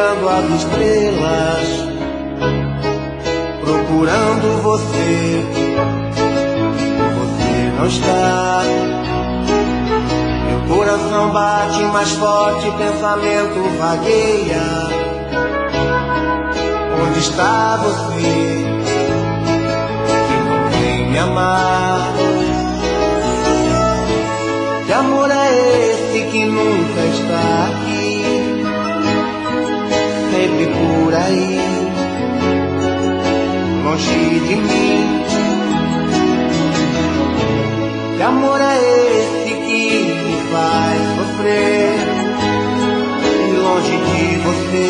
olhando as estrelas, procurando você. Você não está. Meu coração bate mais forte, pensamento vagueia. Onde está você que não vem me amar? Que amor é esse que nunca está aqui, sempre por aí, longe de mim? Que amor é esse que me faz sofrer, e longe de você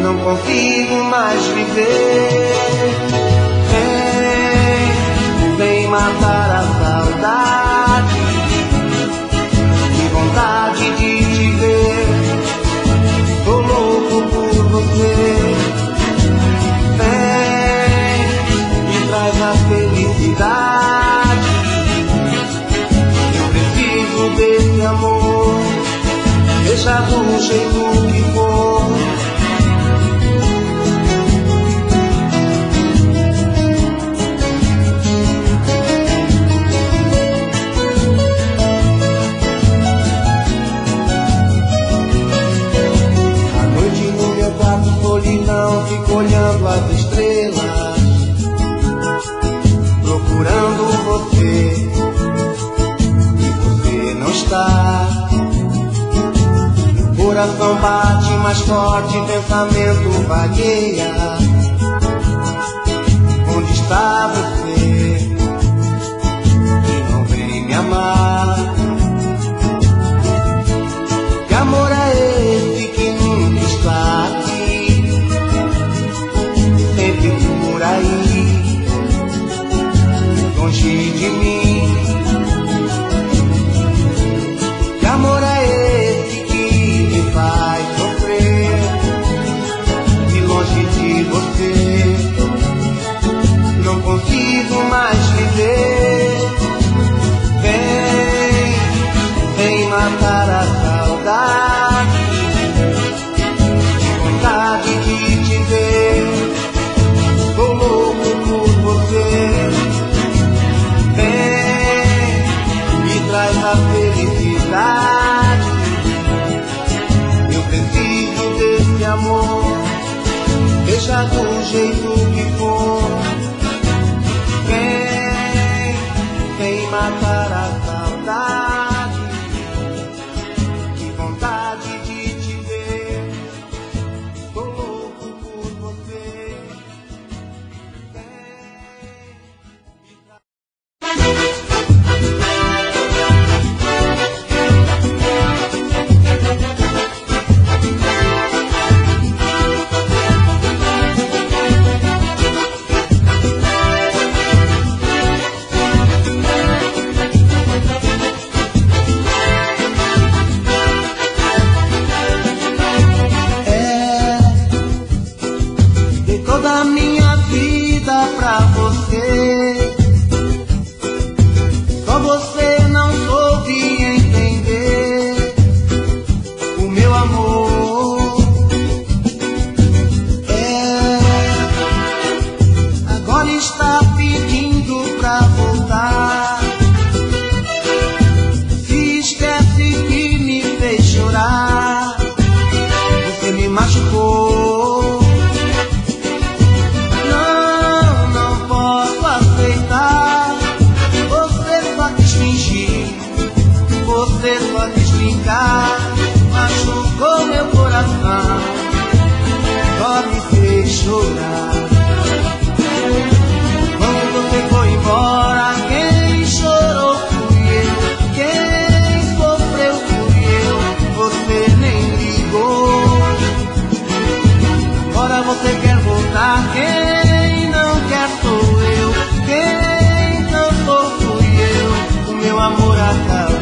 não consigo mais viver? Vem matar a saudade, que vontade de te ver. Tô louco por você. Vem e traz a felicidade. Eu preciso desse amor, seja do jeito que for. Solidão, fico olhando as estrelas, procurando você, e você não está. Meu coração bate mais forte, pensamento vagueia. Onde está você que não vem me amar? Que amor é esse que nunca está aqui, sempre por aí, longe de mim? Que amor é esse que me faz sofrer, e longe de você não consigo mais viver? Vem matar a saudade, vontade de te ver. Tô louco por você. Vem e traz a felicidade. Eu preciso desse amor, seja do jeito que for. Vem matar a saudade, que vontade de te ver. Tô louco por você. Toda a minha vida pra você, só você não soube entender o meu amor. Agora está pedindo pra voltar. Se esquece que me fez chorar, você me machucou. Você só quis brincar, machucou meu coração, só me fez chorar. Quando você foi embora, quem chorou fui eu, quem sofreu fui eu, você nem ligou. Agora você quer voltar, quem não quer sou eu, quem cantou fui eu, o meu amor acabou.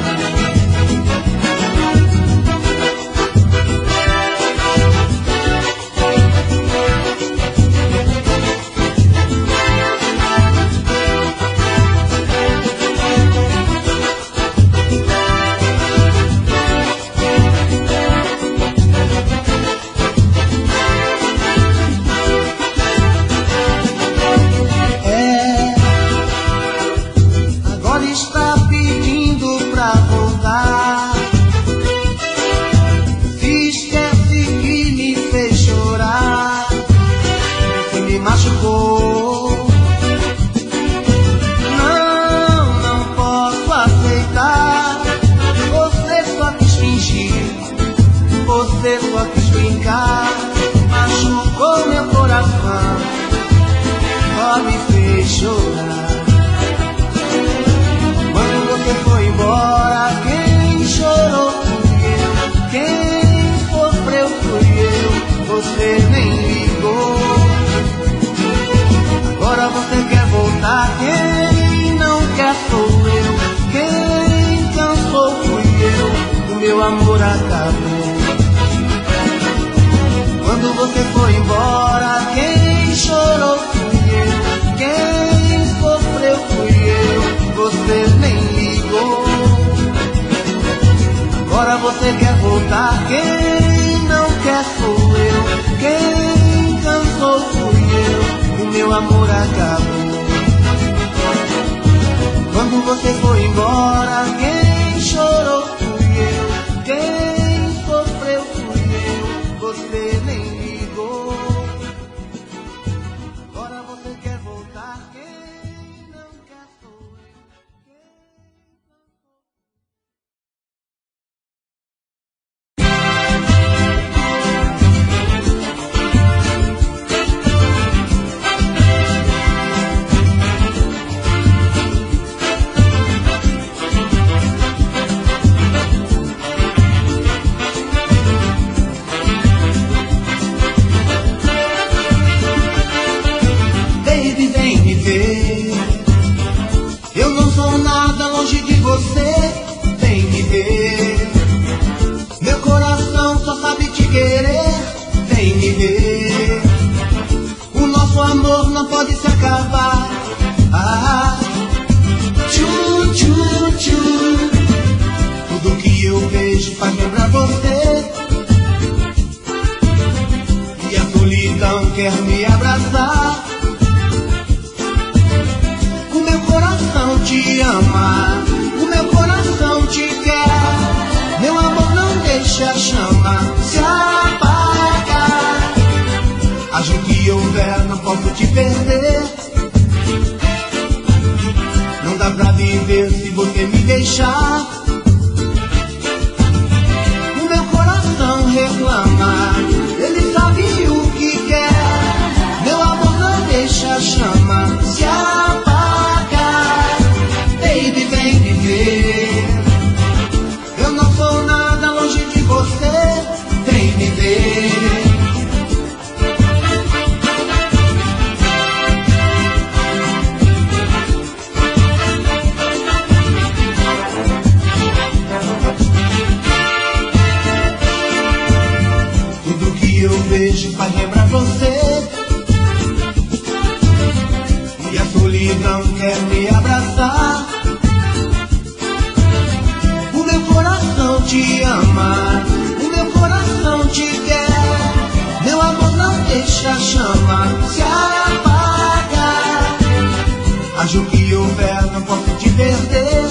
brincar, machucou meu coração, só me fez chorar. Quando você foi embora, quem chorou fui eu, quem sofreu fui eu, você nem ligou. Agora você quer voltar, quem não quer sou eu, quem cansou fui eu, o meu amor acabou. Quando você foi embora, quem chorou fui eu, quem sofreu fui eu, você nem ligou. Agora você quer voltar, quem não quer sou eu, quem cansou fui eu, o meu amor acabou. Quando você foi embora, quem chorou fui eu, quem sofreu fui eu, você nem ligou. Agora você quer voltar, quem não quer sou eu, eu não sou nada longe de você, vem me ver. Meu coração só sabe te querer, vem me ver. O nosso amor não pode se acabar. Ah, tchu, tchu, tchu. Tudo que eu vejo faz lembrar você, e a solidão quer me abraçar. Te ama, o meu coração te quer, meu amor não deixa a chama se apagar. Acho que houver, não posso te perder, não dá pra viver se você me deixar. O meu coração reclama, ele sabe o que quer, meu amor não deixa a chama se apagar. Baby, vem me ver. Eu não sou nada longe de você, vem me ver. Tudo que eu vejo faz lembrar você, e a solidão quer me abraçar. Te ama, o meu coração te quer, meu amor não deixa a chama se apagar. Acho que houver, não posso te perder,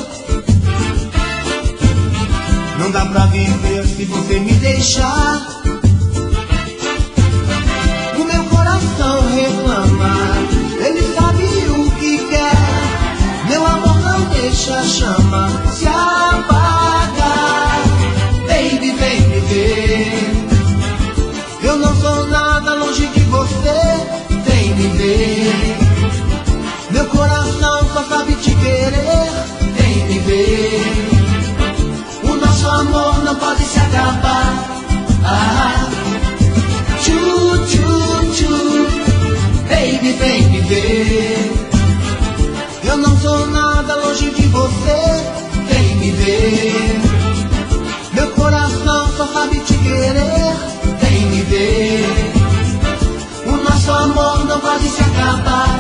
não dá pra viver se você me deixar. O meu coração reclama, ele sabe o que quer, meu amor não deixa a chama se apagar. Baby, vem me ver. Eu não sou nada longe de você, vem me ver. Meu coração só sabe te querer, vem me ver. O nosso amor não pode se acabar. Ah, tchu, tchu, tchu. Baby, vem me ver. Eu não sou nada longe de você, vem me ver. Meu coração só sabe te querer, vem me ver. O nosso amor não pode se acabar.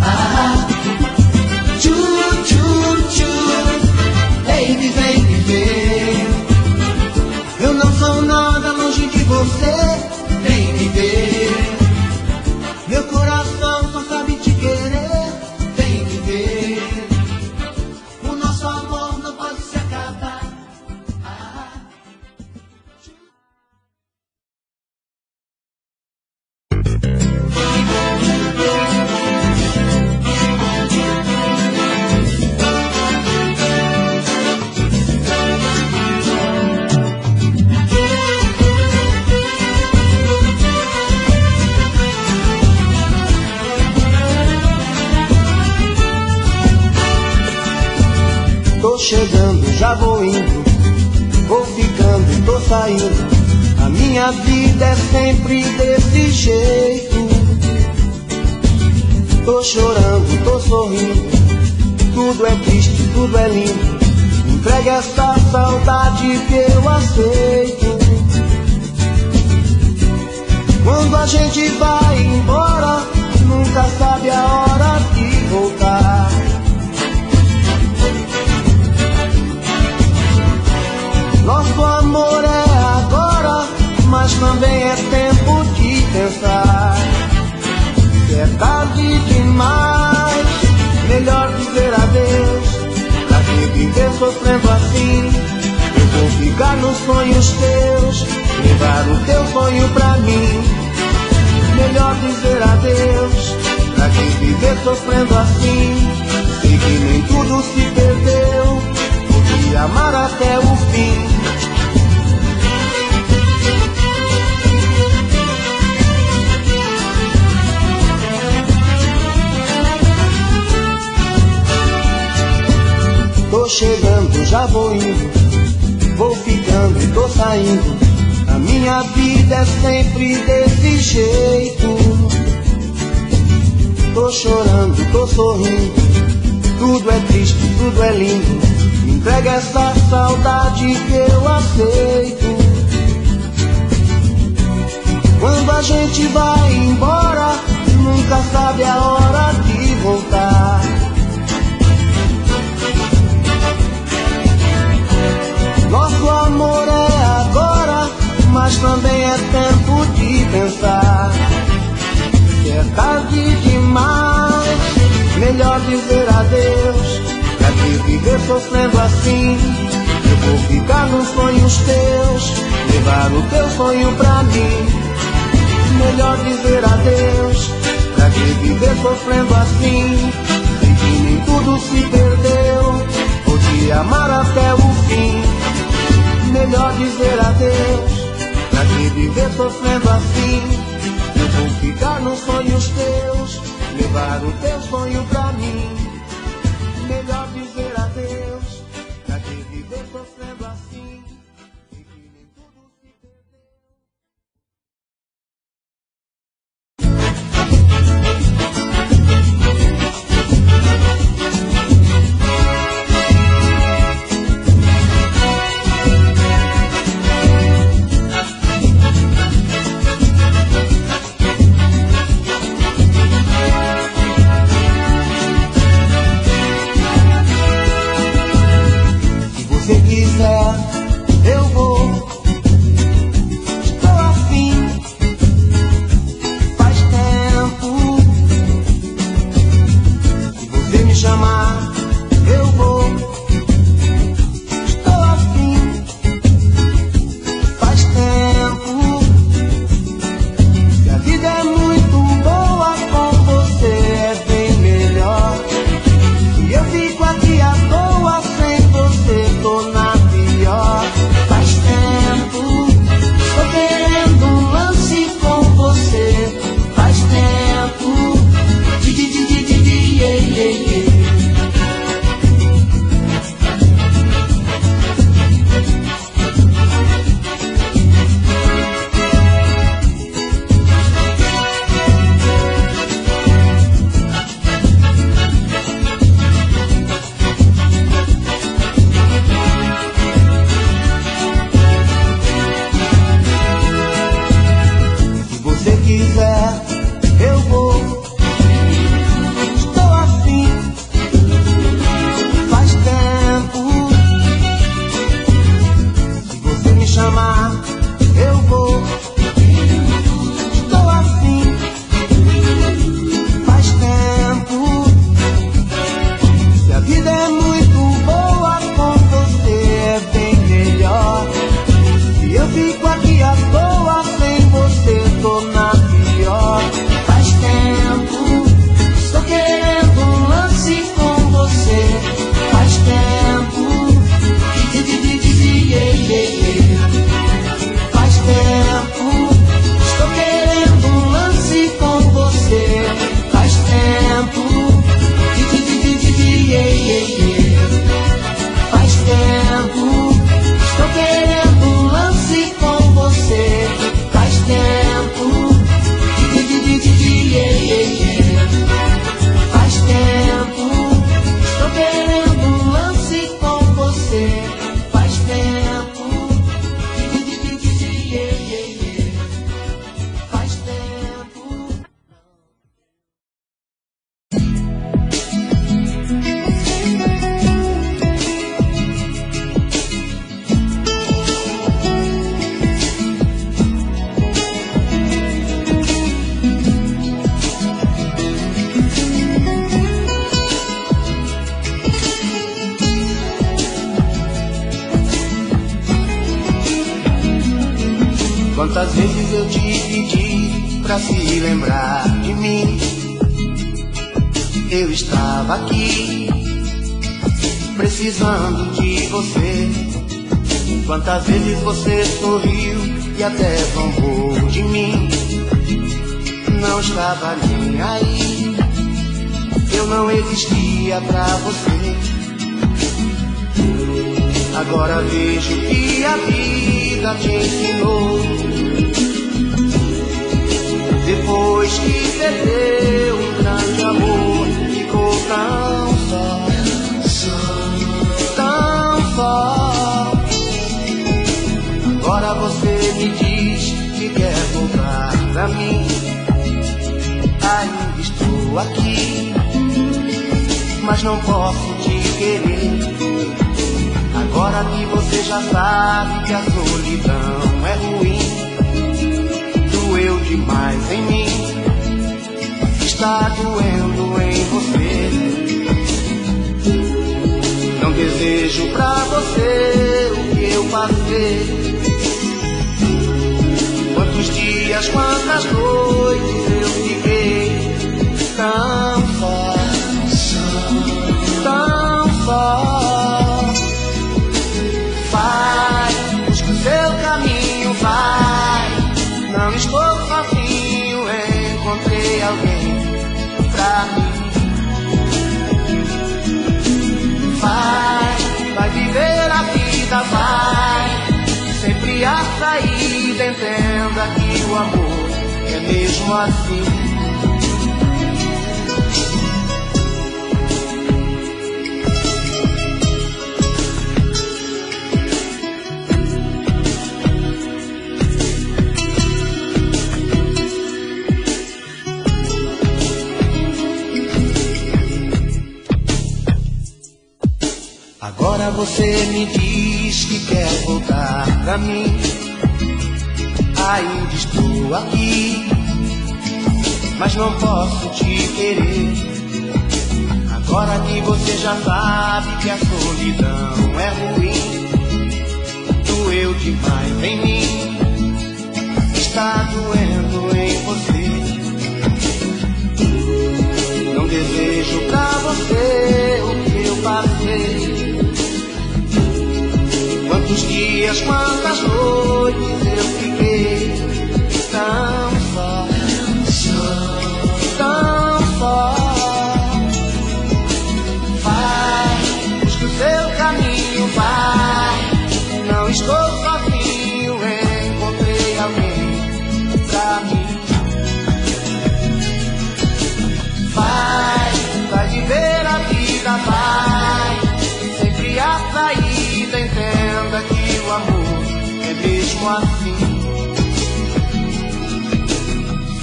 Ah, tchu, tchu, tchu. Baby, vem me ver. Eu não sou nada longe de você, vem me ver. Meu coração só sabe te querer, vem me ver. O nosso amor não pode se acabar. saindo. A minha vida é sempre desse jeito. Tô chorando, tô sorrindo, tudo é triste, tudo é lindo. Entrega essa saudade que eu aceito. Quando a gente vai embora, nunca sabe a hora de voltar. Nosso amor é agora, mas também é tempo de pensar. Se é tarde demais, melhor dizer adeus. Pra que viver sofrendo assim? Eu vou ficar nos sonhos teus, levar o teu sonho pra mim. Melhor dizer adeus. Pra que viver sofrendo assim? Sei que nem tudo se perdeu, vou te amar até o fim. Tô chegando, já vou indo, vou ficando e tô saindo. A minha vida é sempre desse jeito. Tô chorando, tô sorrindo, tudo é triste, tudo é lindo. Me entrega essa saudade que eu aceito. Quando a gente vai embora, nunca sabe a hora de voltar. Nosso amor é agora, mas também é tempo de pensar. Se é tarde demais, melhor dizer adeus. Pra que viver sofrendo assim? Eu vou ficar nos sonhos teus, levar o teu sonho pra mim. Melhor dizer adeus. Pra que viver sofrendo assim? Sei que nem tudo se perdeu, vou te amar até o fim. Melhor dizer adeus. Pra que viver sofrendo assim? Eu vou ficar nos sonhos teus, levar o teu sonho pra mim. Melhor dizer adeus. Pra que viver sofrendo assim? E que nem tudo se perdeu. pedir pra se lembrar de mim. Eu estava aqui, precisando de você. Quantas vezes você sorriu e até zombou de mim. Não estava nem aí, eu não existia pra você. Agora vejo que a vida te ensinou. Depois que perdeu um grande amor, ficou tão só, tão só. Agora você me diz que quer voltar pra mim. Ainda estou aqui, mas não posso te querer. Agora que você já sabe que a solidão é ruim, doeu demais em mim, está doendo em você. Não desejo pra você o que eu passei. Quantos dias, quantas noites eu fiquei tão só, tão só. Vai, busca o seu caminho, vai. Não estou sozinho, encontrei alguém pra mim. Vai viver a vida, vai. Sempre a saída, entenda que o amor é mesmo assim. Agora você me diz que quer voltar pra mim. Ainda estou aqui, mas não posso te querer. Agora que você já sabe que a solidão é ruim, doeu demais em mim, está doendo em você. Não desejo pra você o que eu passei. Quantos dias, quantas noites eu fiquei tão só, tão só. Vai, busca o seu caminho, vai. Não estou sozinho, encontrei alguém pra mim. Vai viver a vida, vai. Sempre a saída, entenda que o amor é mesmo assim.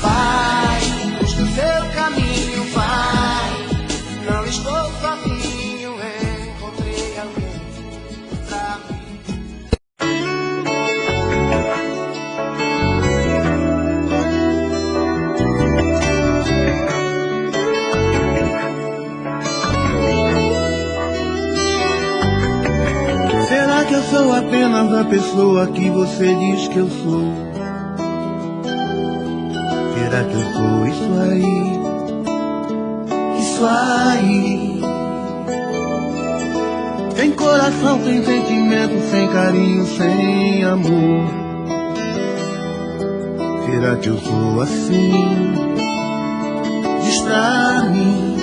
Vai, busca o seu caminho, vai. Não estou sozinho, encontrei alguém pra mim. Será que eu sou apenas a pessoa que você diz que eu sou? Será que eu sou isso aí? Isso aí. Sem coração, sem sentimento, sem carinho, sem amor. Será que eu sou assim? Diz pra mim.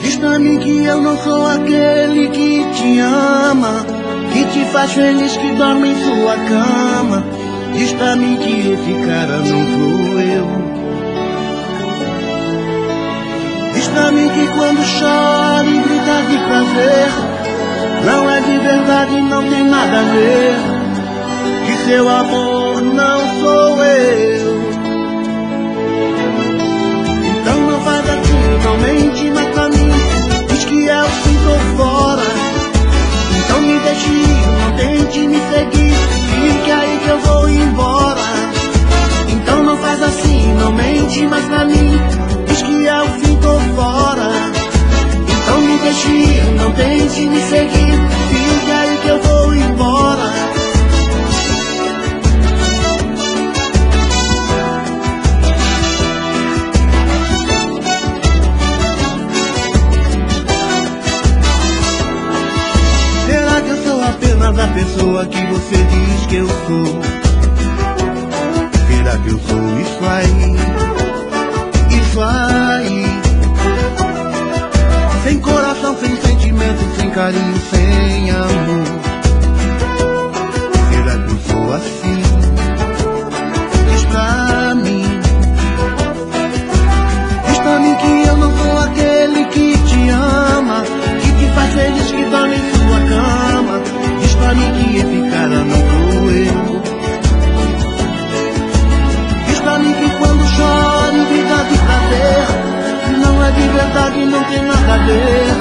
Diz pra mim que eu não sou aquele que te ama, que te faz feliz, que dorme em sua cama. Diz pra mim que esse cara não sou eu. Diz pra mim que quando chora e grita de prazer, não é de verdade, não tem nada a ver, que seu amor não sou eu. Então não faz assim, não mente mais pra mim. Diz que eu sim tô fora. Então me deixe ir, não tente me seguir. Fique aí que eu vou embora. Então não faz assim, não mente mais pra mim. Diz que eu sim tô fora. Então me deixe ir, não tente me seguir. Fique aí que eu vou embora. que eu sou? Será que eu sou isso aí? Isso aí. Sem coração, sem sentimento, sem carinho, sem amor. Será que eu sou assim? Diz pra mim. Diz pra mim que eu não sou aquele que te ama, que te faz feliz, que dorme em sua cama. Diz pra mim que esse cara não sou eu. Diz pra mim que quando choro grita de prazer, não é de verdade, não tem nada a ver,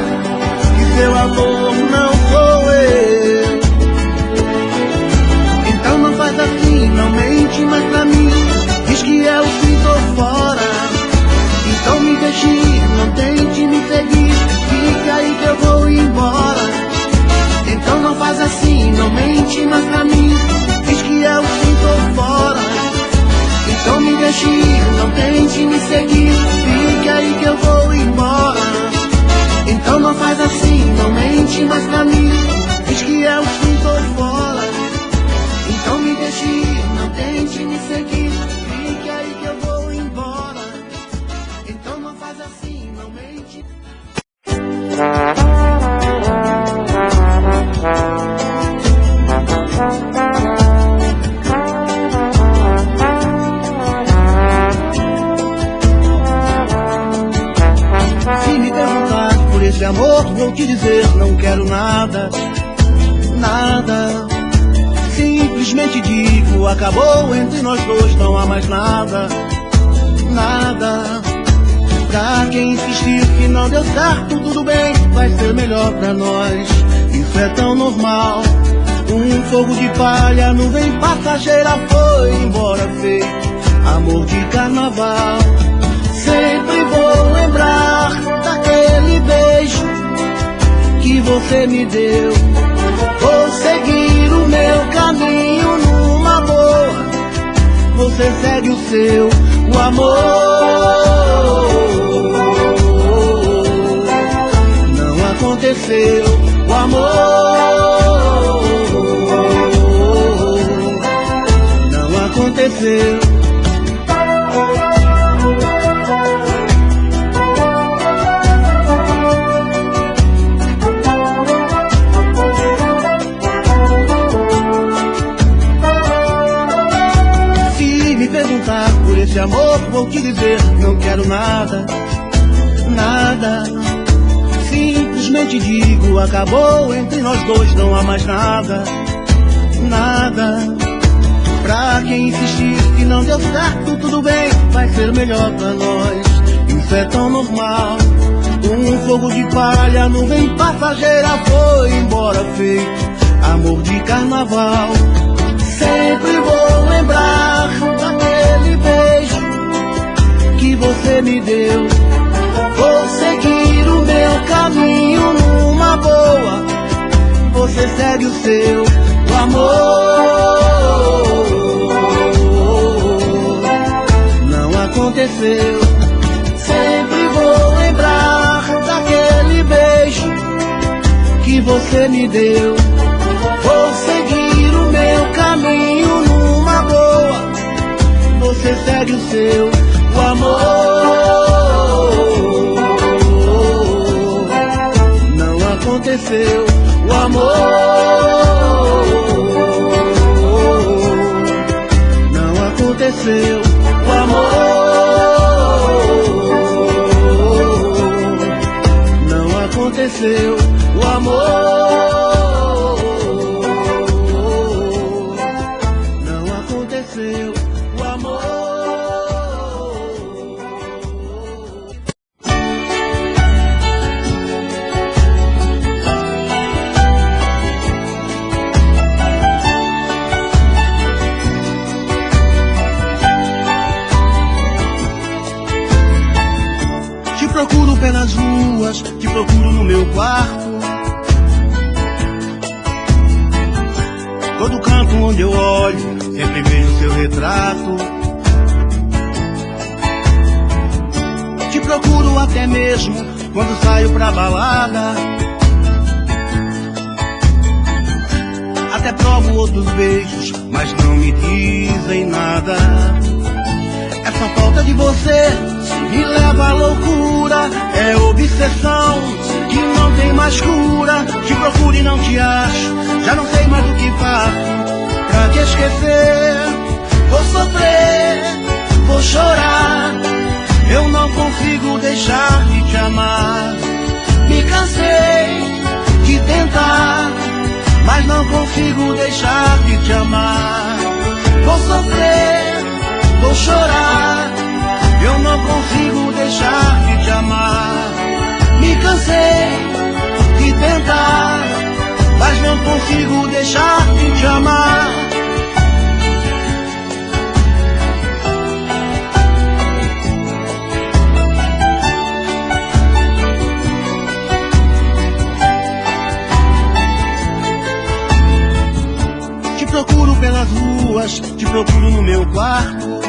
que seu amor não sou eu. Então não faz assim, não mente mais pra mim. Diz que é o fim, tô fora. Então me deixe ir, não tente me seguir. Fica aí que eu vou embora. Então não faz assim, não mente mais pra mim. Diz que é o fim, tô fora. Então me deixe ir, não tente me seguir. Fica aí que eu vou embora. Então não faz assim, não mente mais pra mim. Diz que é o fim, tô fora. Então me deixe ir, não tente me seguir. Fica aí que eu vou embora. Então não faz assim, não mente. Se me perguntar por esse amor, vou te dizer, não quero nada, nada. Simplesmente digo, acabou entre nós dois, não há mais nada, nada. Pra quem insistir que não deu certo, tudo bem, vai ser melhor pra nós. Isso é tão normal. Um fogo de palha, nuvem passageira, foi embora feito amor de carnaval. Sempre vou lembrar daquele beijo que você me deu. Vou seguir o meu caminho numa boa. Você segue o seu, o amor não aconteceu. O amor não aconteceu. Por esse amor vou te dizer, não quero nada, nada. Simplesmente digo, acabou entre nós dois, não há mais nada, nada. Pra quem insistir que não deu certo, tudo bem, vai ser melhor pra nós. Isso é tão normal. Um fogo de palha, nuvem passageira, foi embora feito amor de carnaval. Sempre vou lembrar daquele beijo que você me deu. Vou seguir o meu caminho numa boa. Você segue o seu, o amor não aconteceu. Sempre vou lembrar daquele beijo que você me deu. Vou seguir o meu caminho numa boa. Você segue o seu, o amor não aconteceu. O amor não aconteceu. O amor não aconteceu. O amor o amor. Te procuro pelas ruas, te procuro no meu quarto. Todo canto onde eu olho, sempre vejo seu retrato. Te procuro até mesmo quando saio pra balada. Até provo outros beijos mas não me dizem nada. Essa falta de você me leva à loucura, é obsessão que não tem mais cura. Te procuro e não te acho, já não sei mais o que faço pra te esquecer. Vou sofrer, vou chorar, eu não consigo deixar de te amar. Me cansei de tentar, mas não consigo deixar de te amar. Vou sofrer, vou chorar, eu não consigo deixar de te amar. Me cansei de tentar, mas não consigo deixar de te amar. Te procuro pelas ruas, te procuro no meu quarto.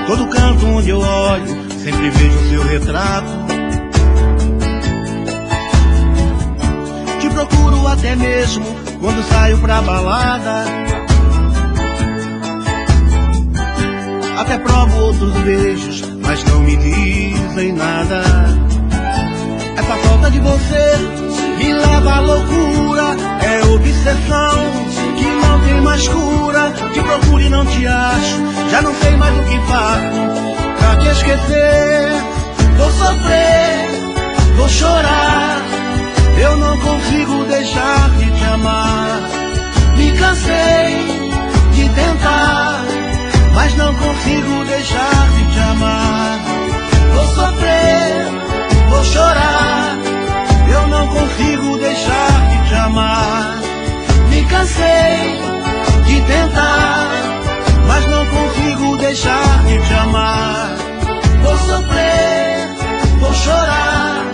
Todo canto onde eu olho, sempre vejo o seu retrato. Te procuro até mesmo quando saio pra balada. Até provo outros beijos, mas não me dizem nada. Essa falta de você me leva à loucura, é obsessão que não tem mais cura. Te procuro e não te acho, já não sei mais o que faço pra te esquecer. Vou sofrer, vou chorar, eu não consigo deixar de te amar. Me cansei de tentar, mas não consigo deixar de te amar. Vou sofrer, vou chorar, eu não consigo deixar de te amar. Me cansei de tentar, mas não consigo deixar de te amar. Vou sofrer, vou chorar,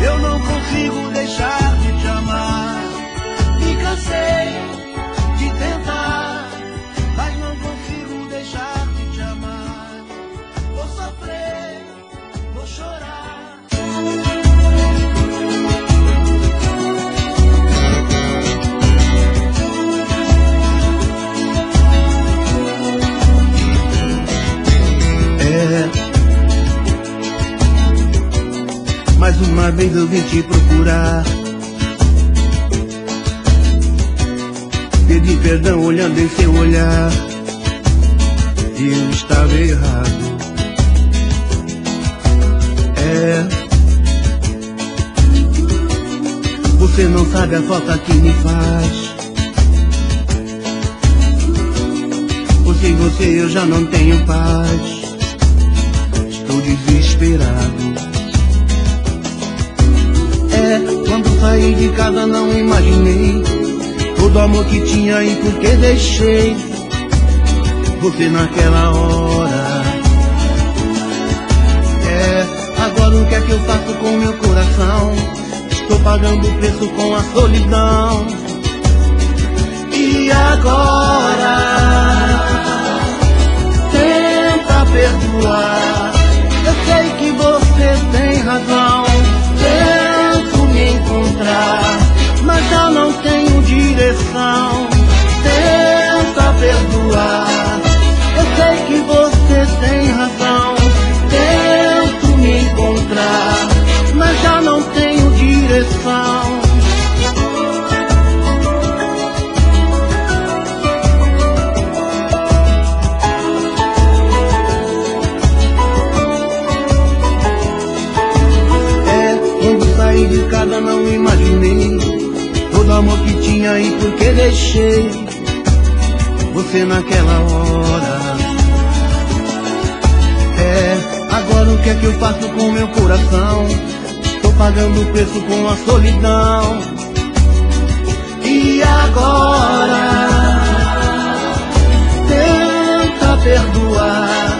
eu não consigo deixar de te amar. Me cansei de tentar, mas não consigo deixar de te amar. Vou sofrer, vou chorar. Mais uma vez eu vim te procurar, pedi perdão olhando em seu olhar, eu estava errado. Você não sabe a falta que me faz. Sem você eu já não tenho paz, estou desesperado. Quando saí de casa não imaginei todo o amor que tinha e por que deixei você naquela hora. Agora o que é que eu faço com meu coração? Estou pagando o preço com a solidão. E agora tenta perdoar, eu sei que você tem razão. Tento me encontrar, mas já não tenho direção. Tenta perdoar, eu sei que você tem razão. Tento me encontrar, mas já não tenho direção. De casa não imaginei todo o amor que tinha e por que deixei você naquela hora. Agora o que é que eu faço com meu coração? Estou pagando o preço com a solidão. E agora tenta perdoar,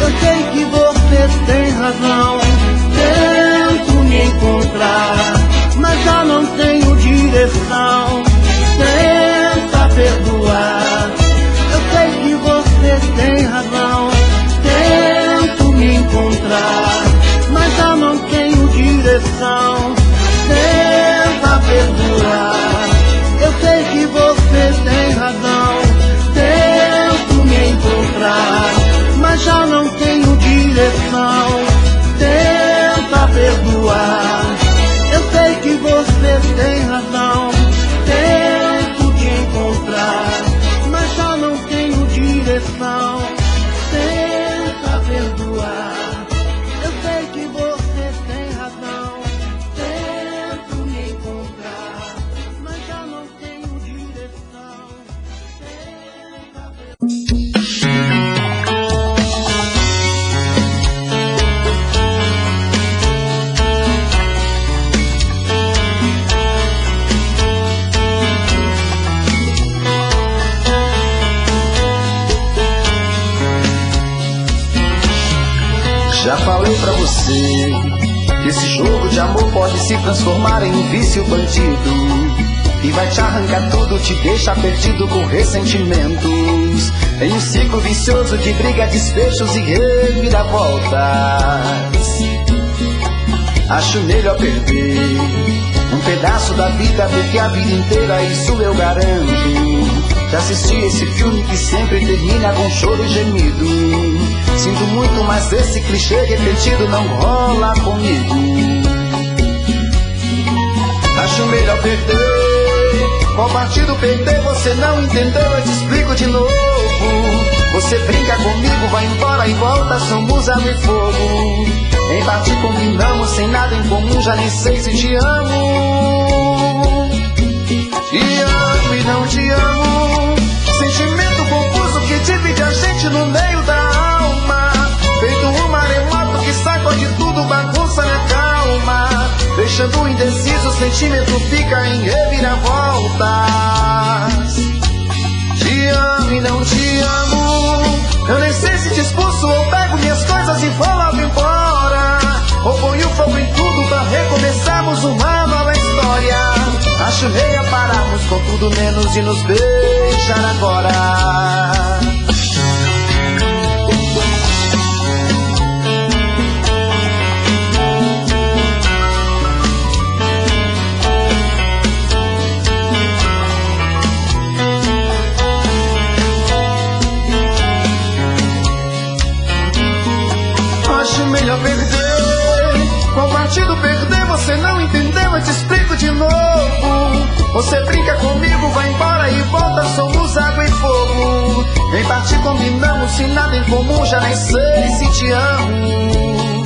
eu sei que você tem razão. Tento me encontrar, mas já não tenho direção. Tenta perdoar, eu sei que você tem razão. Tento me encontrar, mas já não tenho direção. Tenta perdoar, eu Já falei pra você que esse jogo de amor pode se transformar em um vício bandido, e vai te arrancar tudo, te deixa perdido com ressentimentos, em um ciclo vicioso de briga, desfechos e reviravoltas. Acho melhor perder um pedaço da vida do que a vida inteira, isso eu garanto. Já assisti esse filme que sempre termina com choro e gemido. Sinto muito, mas esse clichê repetido não rola comigo. Acho melhor perder. Qual partido perder? Você não entendeu, eu te explico de novo. Você brinca comigo, vai embora e volta, somos água e fogo. Em partir combinamos, sem nada em comum, já nem sei se te amo. Te amo e não te amo, sentimento confuso que divide a gente no meio da alma. Feito um maremoto que sacode tudo, bagunça minha calma, deixando indeciso, o sentimento fica em reviravoltas. Te amo e não te amo, eu nem sei se te expulso ou pego minhas coisas e vou logo embora, ou ponho fogo em tudo pra recomeçarmos uma nova história. Acho melhor pararmos com tudo menos de nos beijar agora. Acho melhor perder. Qual partido perder? Você não entendeu, eu te explico de novo. Você brinca comigo, vai embora e volta, somos água e fogo. Em partir combinamos, sem nada em comum, já nem sei se te amo.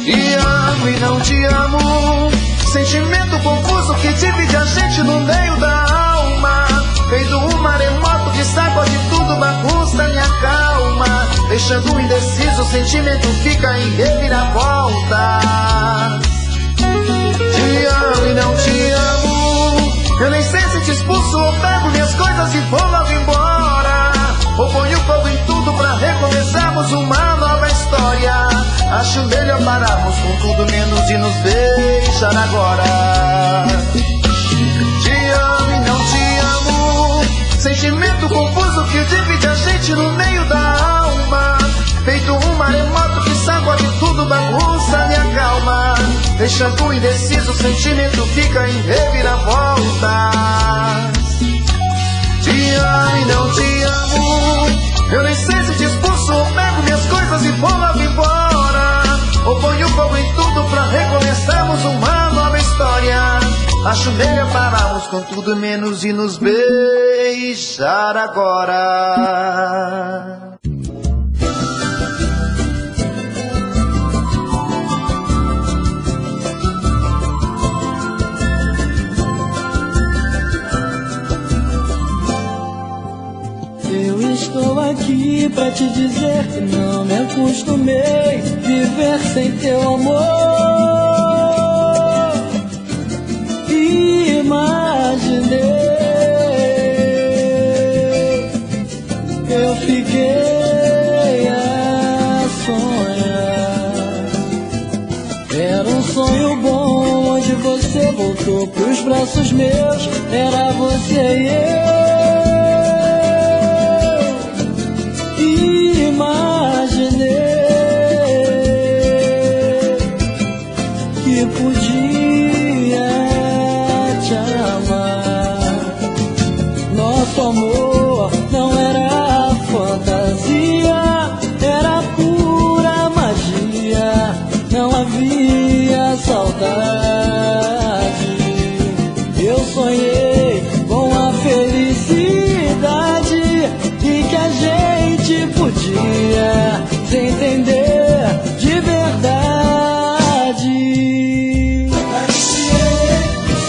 Te amo e não te amo, sentimento confuso que divide a gente no meio da alma. Feito um maremoto que sacode tudo, bagunça minha calma, deixando indeciso, o sentimento fica em reviravoltas. Te amo e não te amo, eu nem sei se te expulso ou pego minhas coisas e vou logo embora, ou ponho fogo em tudo pra recomeçarmos uma nova história. Acho melhor pararmos com tudo menos de nos beijar agora. Te amo e não te amo, sentimento confuso que divide a gente no meio da alma. Feito um maremoto que sacode tudo, bagunça minha calma, deixando indeciso, o sentimento fica em reviravoltas. Te amo e não te amo, eu nem sei se te expulso ou pego minhas coisas e vou logo embora, ou ponho fogo em tudo pra recomeçarmos uma nova história. Acho melhor pararmos com tudo menos de nos beijar agora. Eu estou aqui pra te dizer que não me acostumei viver sem teu amor. Imaginei, eu fiquei a sonhar. Era um sonho bom onde você voltou pros braços meus. Era você e eu. Imaginei que podia te amar. Nosso amor não era fantasia, era pura magia. Não havia saudade. Eu sonhei com a felicidade e que a gente podia se entender de verdade.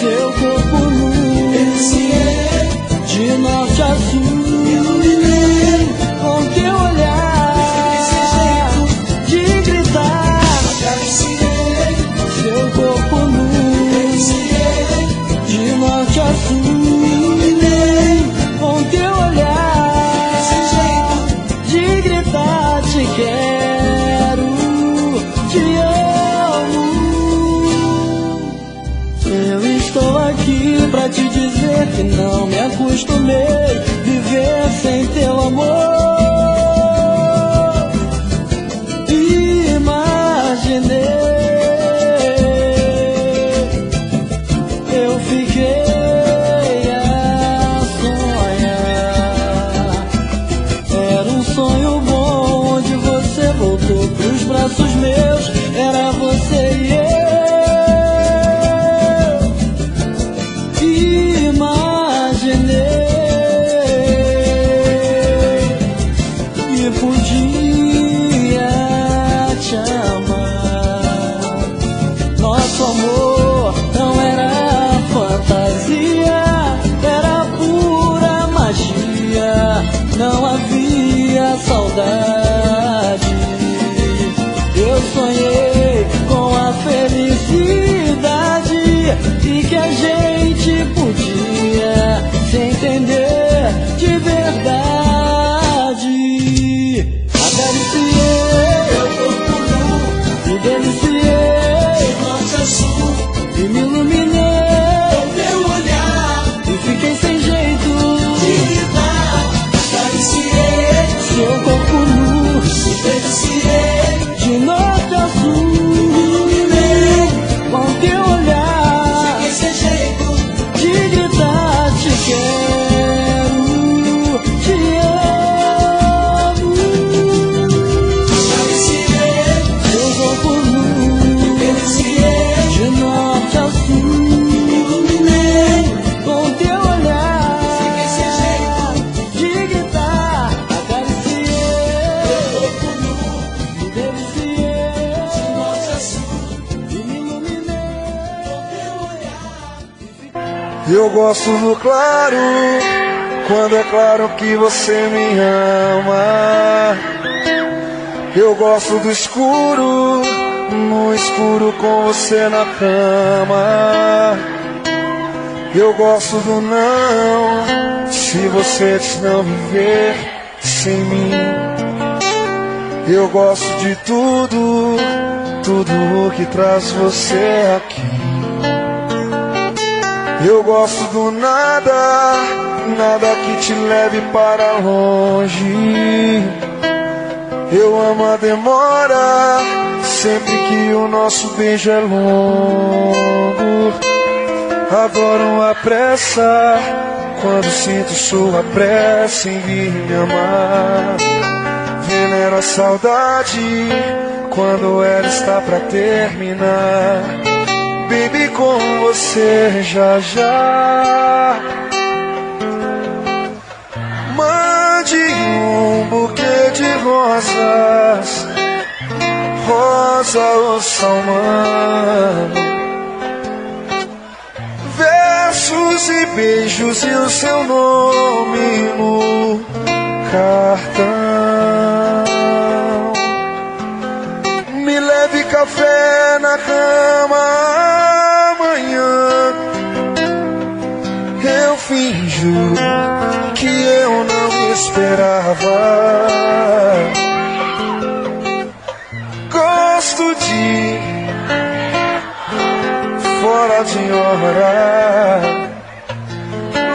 Seu corpo nu, de norte a sul, com teu olhar de gritar. Seu corpo nu, de norte a sul, com teu olhar de gritar te quero. acostumei viver sem teu amor. Imaginei, eu fiquei a sonhar. Era um sonho bom onde você voltou pros braços meus. Era você e eu. E podia te amar. Nosso amor não era fantasia, era pura magia. Não havia saudade. Eu sonhei com a felicidade e que a gente podia se entender de verdade. Acariciei teu corpo nu, me deliciei de norte a sul e me iluminei com teu olhar e fiquei sem jeito de gritar. Acariciei seu corpo nu, me deliciei de norte a sul, me iluminei com teu olhar, fiquei sem jeito de gritar. Te quero, te amo. Acariciei seu corpo nu, me deliciei de norte a sul, me iluminei com teu olhar, fiquei sem jeito de gritar. Acariciei seu corpo nu, me deliciei de norte a sul e me iluminei com teu olhar. Eu gosto do claro, quando é claro que você me ama. Eu gosto do escuro, no escuro com você na cama. Eu gosto do não, se você não viver sem mim. Eu gosto de tudo, tudo que traz você aqui. Eu gosto do nada, nada que te leve para longe. Eu amo a demora, sempre que o nosso beijo é longo. Adoro a pressa, quando sinto sua pressa em vir me amar. Venero a saudade, quando ela está pra terminar. Baby, com você já já. Mande um buquê de rosas, rosa ou salmão, versos e beijos e o seu nome no cartão. Me leve café na cama. Eu finjo que eu não esperava. Gosto de fora de hora,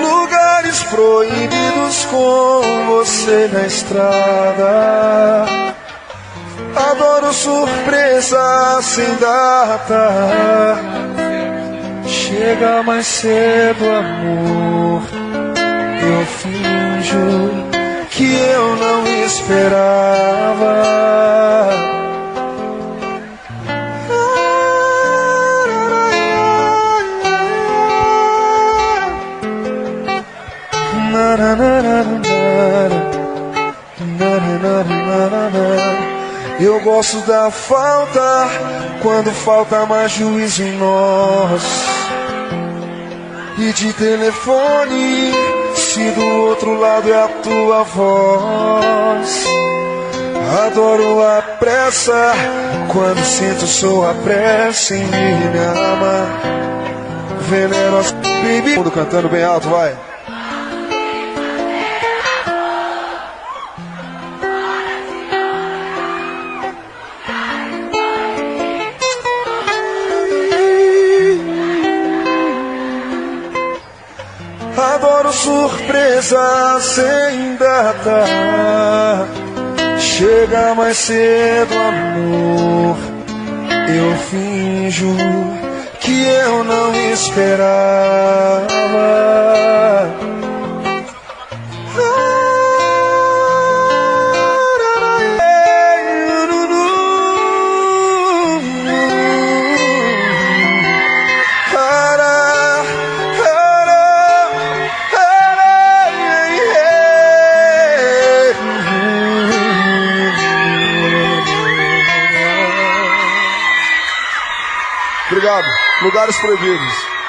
lugares proibidos com você na estrada. Adoro surpresa sem data. Chega mais cedo, amor. Eu finjo que eu não esperava. Eu gosto da falta, quando falta mais juízo em nós. E de telefone, se do outro lado é a tua voz. Adoro a pressa, quando sinto sua pressa em me amar. Venero as baby. Todo mundo cantando bem alto, vai. Adoro Adoro surpresa sem data. Chega mais cedo, amor. Eu finjo que eu não esperava. Obrigado. Lugares Proibidos.